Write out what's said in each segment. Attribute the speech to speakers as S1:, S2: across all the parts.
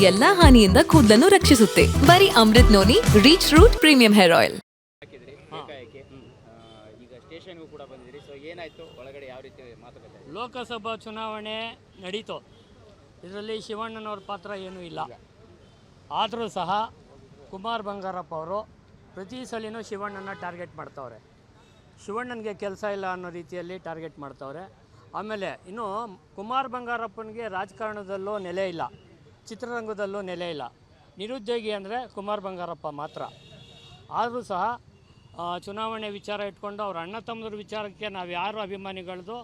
S1: ಎಲ್ಲಾ ಹಾನಿಯಿಂದ ಕೂದಲನ್ನು ರಕ್ಷಿಸುತ್ತೆ. ಬರೀ Amrit noni reach root premium hair oil.
S2: ಈಗ ಸ್ಟೇಷನ್ಗೂ ಕೂಡ ಬಂದಿದ್ರಿ. ಸೊ ಏನಾಯ್ತು ಒಳಗಡೆ, ಯಾವ ರೀತಿ ಮಾತುಕತೆ?
S3: ಲೋಕಸಭಾ ಚುನಾವಣೆ ನಡೀತು. ಇದರಲ್ಲಿ ಶಿವಣ್ಣನವ್ರ ಪಾತ್ರ ಏನೂ ಇಲ್ಲ. ಆದರೂ ಸಹ ಕುಮಾರ್ ಬಂಗಾರಪ್ಪ ಅವರು ಪ್ರತಿ ಸಲಿನೂ ಶಿವಣ್ಣನ ಟಾರ್ಗೆಟ್ ಮಾಡ್ತವ್ರೆ. ಶಿವಣ್ಣನಿಗೆ ಕೆಲಸ ಇಲ್ಲ ಅನ್ನೋ ರೀತಿಯಲ್ಲಿ ಟಾರ್ಗೆಟ್ ಮಾಡ್ತವ್ರೆ. ಆಮೇಲೆ ಇನ್ನು ಕುಮಾರ್ ಬಂಗಾರಪ್ಪನಿಗೆ ರಾಜಕಾರಣದಲ್ಲೂ ನೆಲೆ ಇಲ್ಲ, ಚಿತ್ರರಂಗದಲ್ಲೂ ನೆಲೆ ಇಲ್ಲ. ನಿರುದ್ಯೋಗಿ ಅಂದರೆ ಕುಮಾರ್ ಬಂಗಾರಪ್ಪ ಮಾತ್ರ. ಆದರೂ ಸಹ ಚುನಾವಣೆ ವಿಚಾರ ಇಟ್ಕೊಂಡು ಅವ್ರ ಅಣ್ಣ ತಮ್ಮದ್ರ ವಿಚಾರಕ್ಕೆ ನಾವು ಯಾರು ಅಭಿಮಾನಿಗಳದ್ದು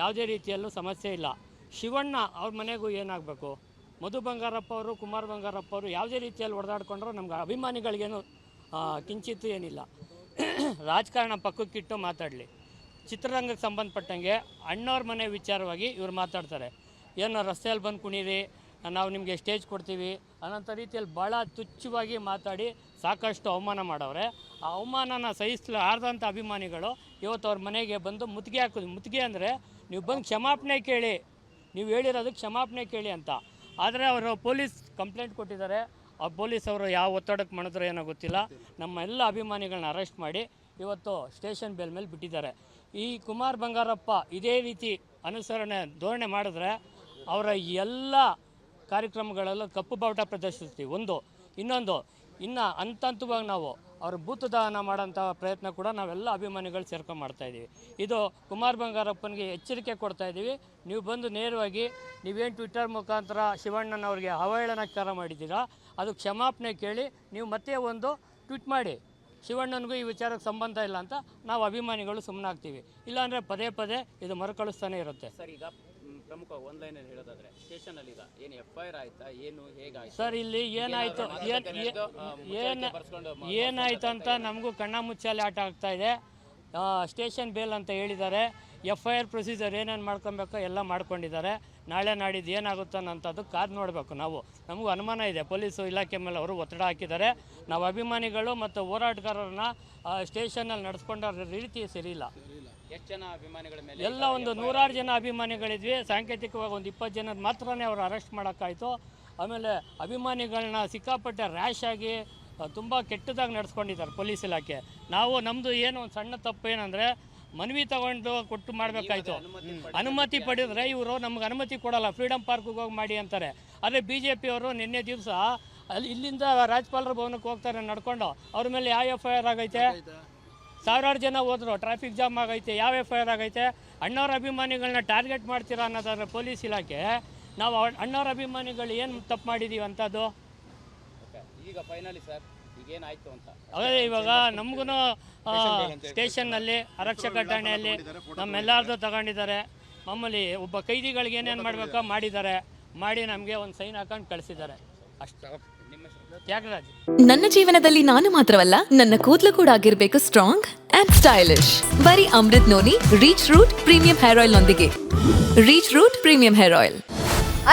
S3: ಯಾವುದೇ ರೀತಿಯಲ್ಲೂ ಸಮಸ್ಯೆ ಇಲ್ಲ. ಶಿವಣ್ಣ ಅವ್ರ ಮನೆಗೂ ಏನಾಗಬೇಕು, ಮಧು ಬಂಗಾರಪ್ಪ ಅವರು ಕುಮಾರ್ ಬಂಗಾರಪ್ಪ ಅವರು ಯಾವುದೇ ರೀತಿಯಲ್ಲಿ ಹೊಡೆದಾಡ್ಕೊಂಡ್ರು ನಮ್ಗೆ ಅಭಿಮಾನಿಗಳಿಗೇನು ಕಿಂಚಿತ್ತು ಏನಿಲ್ಲ. ರಾಜಕಾರಣ ಪಕ್ಕಕ್ಕಿಟ್ಟು ಮಾತಾಡಲಿ. ಚಿತ್ರರಂಗಕ್ಕೆ ಸಂಬಂಧಪಟ್ಟಂಗೆ ಅಣ್ಣವ್ರ ಮನೆ ವಿಚಾರವಾಗಿ ಇವ್ರು ಮಾತಾಡ್ತಾರೆ. ಏನೋ ರಸ್ತೆಯಲ್ಲಿ ಬಂದು ಕುಣೀರಿ, ನಾವು ನಿಮಗೆ ಸ್ಟೇಜ್ ಕೊಡ್ತೀವಿ ಅನ್ನೋಂಥ ರೀತಿಯಲ್ಲಿ ಭಾಳ ತುಚ್ಛವಾಗಿ ಮಾತಾಡಿ ಸಾಕಷ್ಟು ಅವಮಾನ ಮಾಡವ್ರೆ. ಆ ಅವಮಾನನ ಸಹಿಸಲಾರ್ದಂಥ ಅಭಿಮಾನಿಗಳು ಇವತ್ತು ಅವ್ರ ಮನೆಗೆ ಬಂದು ಮುತ್ತಿಗೆ ಹಾಕೋದು. ಮುತ್ತಿಗೆ ಅಂದರೆ ನೀವು ಬಂದು ಕ್ಷಮಾಪಣೆ ಕೇಳಿ, ನೀವು ಹೇಳಿರೋದಕ್ಕೆ ಕ್ಷಮಾಪಣೆ ಕೇಳಿ ಅಂತ. ಆದರೆ ಅವರು ಪೊಲೀಸ್ ಕಂಪ್ಲೇಂಟ್ ಕೊಟ್ಟಿದ್ದಾರೆ. ಆ ಪೊಲೀಸ್ ಅವರು ಯಾವ ಒತ್ತಡಕ್ಕೆ ಮಾಡಿದ್ರು ಏನೋ ಗೊತ್ತಿಲ್ಲ, ನಮ್ಮ ಎಲ್ಲ ಅಭಿಮಾನಿಗಳನ್ನ ಅರೆಸ್ಟ್ ಮಾಡಿ ಇವತ್ತು ಸ್ಟೇಷನ್ ಬೇಲ್ ಮೇಲೆ ಬಿಟ್ಟಿದ್ದಾರೆ. ಈ ಕುಮಾರ್ ಬಂಗಾರಪ್ಪ ಇದೇ ರೀತಿ ಧೋರಣೆ ಮಾಡಿದ್ರೆ ಅವರ ಎಲ್ಲ ಕಾರ್ಯಕ್ರಮಗಳೆಲ್ಲ ಕಪ್ಪು ಬಾವುಟ ಪ್ರದರ್ಶಿಸ್ತೀವಿ. ಇನ್ನೊಂದು ಇನ್ನು ಹಂತವಾಗಿ ನಾವು ಅವ್ರ ಭೂತದಾನ ಮಾಡೋಂಥ ಪ್ರಯತ್ನ ಕೂಡ ನಾವೆಲ್ಲ ಅಭಿಮಾನಿಗಳು ಸೇರ್ಕೊಂಡು ಮಾಡ್ತಾಯಿದ್ದೀವಿ. ಇದು ಕುಮಾರ್ ಬಂಗಾರಪ್ಪನಿಗೆ ಎಚ್ಚರಿಕೆ ಕೊಡ್ತಾಯಿದ್ದೀವಿ. ನೀವು ಬಂದು ನೇರವಾಗಿ ನೀವೇನು ಟ್ವಿಟ್ಟರ್ ಮುಖಾಂತರ ಶಿವಣ್ಣನವ್ರಿಗೆ ಅವಹೇಳನಕಾರ ಮಾಡಿದ್ದೀರಾ, ಅದು ಕ್ಷಮಾಪಣೆ ಕೇಳಿ ನೀವು ಮತ್ತೆ ಒಂದು ಟ್ವೀಟ್ ಮಾಡಿ, ಶಿವಣ್ಣನಿಗೂ ಈ ವಿಚಾರಕ್ಕೆ ಸಂಬಂಧ ಇಲ್ಲ ಅಂತ ನಾವು ಅಭಿಮಾನಿಗಳು ಸುಮ್ಮನಾಗ್ತೀವಿ. ಇಲ್ಲಾಂದರೆ ಪದೇ ಪದೇ ಇದು ಮರುಕಳಿಸ್ತಾನೆ ಇರುತ್ತೆ.
S2: ಸರ್, ಈಗ ಪ್ರಮುಖ ಆನ್ಲೈನಲ್ಲಿ ಹೇಳೋದಾದ್ರೆ ಸ್ಟೇಷನಲ್ಲಿ ಈಗ ಏನು FIR ಆಯ್ತಾ, ಏನು ಹೇಗಾಯ್ತು
S3: ಸರ್? ಇಲ್ಲಿ ಏನಾಯ್ತು ಅಂತ ನಮಗೂ ಕಣ್ಣ ಮುಚ್ಚಾಲೆ ಆಟ ಆಗ್ತಾ ಇದೆ. ಸ್ಟೇಷನ್ ಬೇಲ್ ಅಂತ ಹೇಳಿದ್ದಾರೆ. FIR ಪ್ರೊಸೀಜರ್ ಏನೇನು ಮಾಡ್ಕೊಬೇಕೋ ಎಲ್ಲ ಮಾಡ್ಕೊಂಡಿದ್ದಾರೆ. ನಾಳೆ ನಾಡಿದ್ದು ಏನಾಗುತ್ತೆ ಅನ್ನೋಂಥದ್ದು ಕಾದು ನೋಡಬೇಕು. ನಮಗೂ ಅನುಮಾನ ಇದೆ. ಪೊಲೀಸು ಇಲಾಖೆ ಮೇಲೆ ಅವರು ಒತ್ತಡ ಹಾಕಿದ್ದಾರೆ. ನಾವು ಅಭಿಮಾನಿಗಳು ಮತ್ತು ಹೋರಾಟಗಾರರನ್ನ ಸ್ಟೇಷನಲ್ಲಿ ನಡೆಸ್ಕೊಂಡ ರೀತಿ ಸರಿಯಿಲ್ಲ.
S2: ಎಷ್ಟು ಜನ ಅಭಿಮಾನಿಗಳ ಮೇಲೆ?
S3: ಎಲ್ಲ ಒಂದು 100 ಜನ ಅಭಿಮಾನಿಗಳಿದ್ವಿ. ಸಾಂಕೇತಿಕವಾಗಿ ಒಂದು 20 ಜನ ಮಾತ್ರನೇ ಅವರು ಅರೆಸ್ಟ್ ಮಾಡೋಕ್ಕಾಯಿತು. ಆಮೇಲೆ ಅಭಿಮಾನಿಗಳನ್ನ ಸಿಕ್ಕಾಪಟ್ಟೆ ರ್ಯಾಶ್ ಆಗಿ ತುಂಬ ಕೆಟ್ಟದಾಗಿ ನಡೆಸ್ಕೊಂಡಿದ್ದಾರೆ ಪೊಲೀಸ್ ಇಲಾಖೆ. ನಮ್ಮದು ಏನು ಒಂದು ಸಣ್ಣ ತಪ್ಪು ಏನಂದರೆ ಮನವಿ ಕೊಟ್ಟು ಮಾಡಬೇಕಾಯ್ತು. ಅನುಮತಿ ಪಡೆದ್ರೆ ಇವರು ನಮ್ಗೆ ಅನುಮತಿ ಕೊಡಲ್ಲ, ಫ್ರೀಡಮ್ ಪಾರ್ಕ್ಗೆ ಹೋಗಿ ಮಾಡಿ ಅಂತಾರೆ. ಆದರೆ BJP ಅವರು ನಿನ್ನೆ ದಿವಸ ಇಲ್ಲಿಂದ ರಾಜ್ಯಪಾಲರ ಭವನಕ್ಕೆ ಹೋಗ್ತಾರೆ ನಡ್ಕೊಂಡು. ಅವ್ರ ಮೇಲೆ ಯಾವ FIR ಆಗೈತೆ? ಸಾವಿರಾರು ಜನ ಹೋದ್ರು, ಟ್ರಾಫಿಕ್ ಜಾಮ್ ಆಗೈತೆ, ಯಾವ FIR ಆಗೈತೆ? ಅಣ್ಣವ್ರ ಅಭಿಮಾನಿಗಳನ್ನ ಟಾರ್ಗೆಟ್ ಮಾಡ್ತೀರಾ ಅನ್ನೋದಾದ್ರೆ ಪೊಲೀಸ್ ಇಲಾಖೆ, ನಾವು ಅಣ್ಣವ್ರ ಅಭಿಮಾನಿಗಳು ಏನು ತಪ್ಪು ಮಾಡಿದ್ದೀವಿ ಅಂಥದ್ದು?
S2: ಈಗ ಫೈನಲಿ ಸರ್ ಈಗೇನಾಯಿತು ಅಂತ
S3: ಅದೇ ಇವಾಗ ನಮಗೂ ಸ್ಟೇಷನ್ನಲ್ಲಿ ಆರಕ್ಷಕ ಠಾಣೆಯಲ್ಲಿ ನಮ್ಮೆಲ್ಲರದು ತಗೊಂಡಿದ್ದಾರೆ. ಮಾಮೂಲಿ ಒಬ್ಬ ಕೈದಿಗಳಿಗೆ ಏನೇನು ಮಾಡಬೇಕೋ ಮಾಡಿದ್ದಾರೆ. ಮಾಡಿ ನಮಗೆ ಒಂದು ಸೈನ್ ಹಾಕೊಂಡು ಕಳಿಸಿದ್ದಾರೆ ಅಷ್ಟು. ತ್ಯಾಗರಾಜ್.
S1: ನನ್ನ ಜೀವನದಲ್ಲಿ ನಾನು ಮಾತ್ರವಲ್ಲ, ನನ್ನ ಕೂದಲು ಕೂಡ ಆಗಿರ್ಬೇಕು ಸ್ಟ್ರಾಂಗ್ ಅಂಡ್ ಸ್ಟೈಲಿಶ್. ಬರೀ Amrit noni reach root premium hair oil ನೊಂದಿಗೆ. Reach root premium hair oil.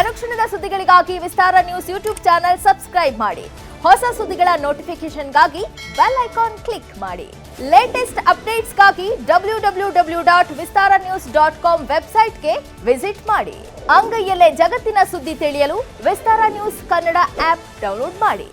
S4: ಅನುಕ್ಷಣದ ಸುದ್ದಿಗಳಿಗಾಗಿ Vistara news YouTube channel subscribe ಮಾಡಿ. ಹೊಸ ಸುದ್ದಿಗಳ ನೋಟಿಫಿಕೇಶನ್ಗಾಗಿ ಬೆಲ್ ಐಕಾನ್ ಕ್ಲಿಕ್ ಮಾಡಿ. ಲೇಟೆಸ್ಟ್ ಅಪ್ಡೇಟ್ಸ್ಗಾಗಿ www.vistaranews.com ವೆಬ್ಸೈಟ್ಗೆ ವಿಸಿಟ್ ಮಾಡಿ. ಅಂಗೈಯಲ್ಲೇ ಜಗತ್ತಿನ ಸುದ್ದಿ ತಿಳಿಯಲು Vistara news Kannada app download ಮಾಡಿ.